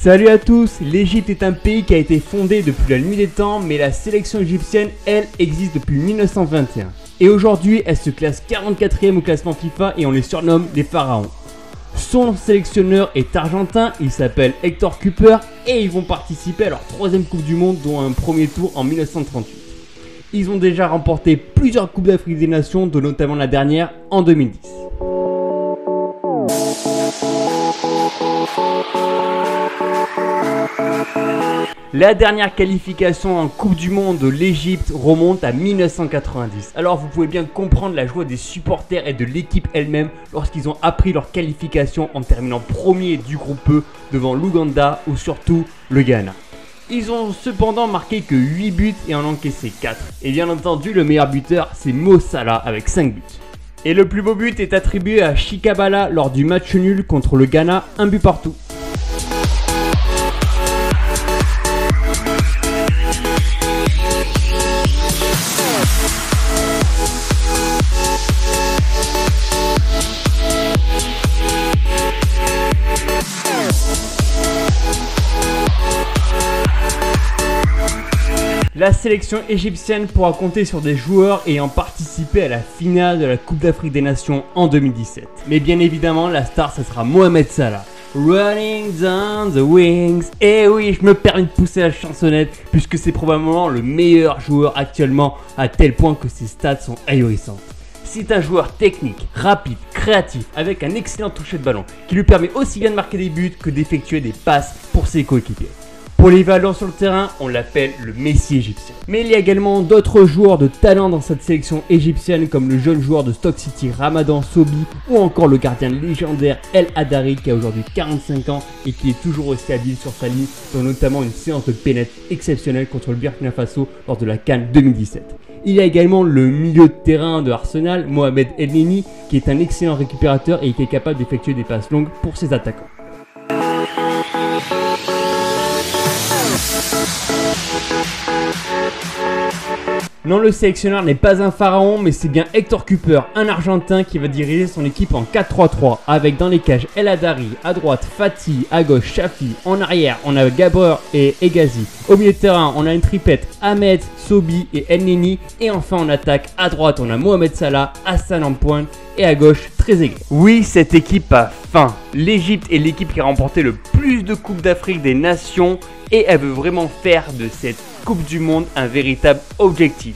Salut à tous, l'Égypte est un pays qui a été fondé depuis la nuit des temps, mais la sélection égyptienne, elle, existe depuis 1921. Et aujourd'hui, elle se classe 44e au classement FIFA et on les surnomme les pharaons. Son sélectionneur est argentin, il s'appelle Hector Cúper et ils vont participer à leur 3e Coupe du Monde, dont un premier tour en 1938. Ils ont déjà remporté plusieurs Coupes d'Afrique des Nations, dont notamment la dernière en 2010. La dernière qualification en Coupe du Monde de l'Égypte remonte à 1990. Alors vous pouvez bien comprendre la joie des supporters et de l'équipe elle-même lorsqu'ils ont appris leur qualification en terminant premier du groupe E devant l'Ouganda ou surtout le Ghana. Ils ont cependant marqué que 8 buts et en encaissé 4. Et bien entendu le meilleur buteur c'est Mo Salah avec 5 buts. Et le plus beau but est attribué à Shikabala lors du match nul contre le Ghana, 1 but partout. La sélection égyptienne pourra compter sur des joueurs ayant participé à la finale de la Coupe d'Afrique des Nations en 2017. Mais bien évidemment, la star, ce sera Mohamed Salah. Running down the wings. Et oui, je me permets de pousser la chansonnette puisque c'est probablement le meilleur joueur actuellement à tel point que ses stats sont ahurissantes. C'est un joueur technique, rapide, créatif, avec un excellent toucher de ballon qui lui permet aussi bien de marquer des buts que d'effectuer des passes pour ses coéquipiers. Polyvalent sur le terrain, on l'appelle le Messi égyptien. Mais il y a également d'autres joueurs de talent dans cette sélection égyptienne comme le jeune joueur de Stoke City Ramadan Sobhi ou encore le gardien légendaire El Hadari qui a aujourd'hui 45 ans et qui est toujours aussi habile sur sa ligne, dont notamment une séance de pénètre exceptionnelle contre le Burkina Faso lors de la CAN 2017. Il y a également le milieu de terrain de Arsenal, Mohamed Elneny, qui est un excellent récupérateur et qui est capable d'effectuer des passes longues pour ses attaquants. Non, le sélectionneur n'est pas un pharaon, mais c'est bien Hector Cúper, un Argentin qui va diriger son équipe en 4-3-3, avec dans les cages El Hadari, à droite Fati, à gauche Shafi, en arrière on a Gabor et Hegazi, au milieu de terrain on a une tripette Ahmed, Sobhi et Elneny, et enfin en attaque à droite on a Mohamed Salah, Hassan en pointe et à gauche Trezeguet. Oui, cette équipe a faim. L'Égypte est l'équipe qui a remporté le plus de Coupes d'Afrique des Nations et elle veut vraiment faire de cette Coupe du Monde un véritable objectif.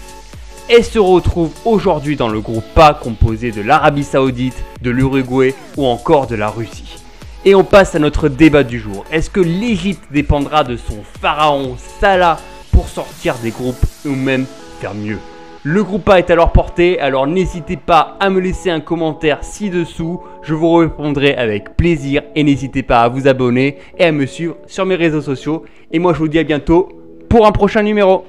Elle se retrouve aujourd'hui dans le groupe A composé de l'Arabie Saoudite, de l'Uruguay ou encore de la Russie. Et on passe à notre débat du jour. Est-ce que l'Égypte dépendra de son pharaon Salah pour sortir des groupes ou même faire mieux? Le groupe A est à leur portée, alors n'hésitez pas à me laisser un commentaire ci-dessous, je vous répondrai avec plaisir et n'hésitez pas à vous abonner et à me suivre sur mes réseaux sociaux. Et moi je vous dis à bientôt pour un prochain numéro.